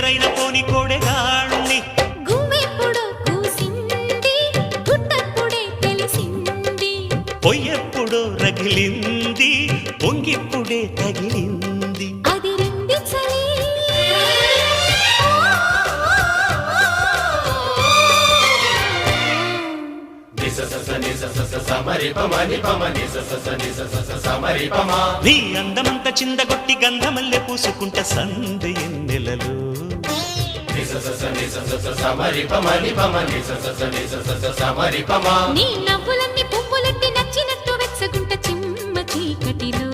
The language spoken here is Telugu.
దగ్గరైన పోని కోడెగాణ్ణి గుమ్మెప్పుడో కూసింది గుట్టప్పుడే తెలిసింది పొయ్యెప్పుడో రగిలింది పొంగిప్పుడే తగిలింది అది రండి చలి నీ అందమంత చిందగొట్టి గంధమల్లె పూసుకుంట సందు ఎన్నెలలు నీ నవ్వులన్నీ పువ్వులెట్టి నచ్చినట్టు వెచ్చగుంట చిమ్మ చీకటిలో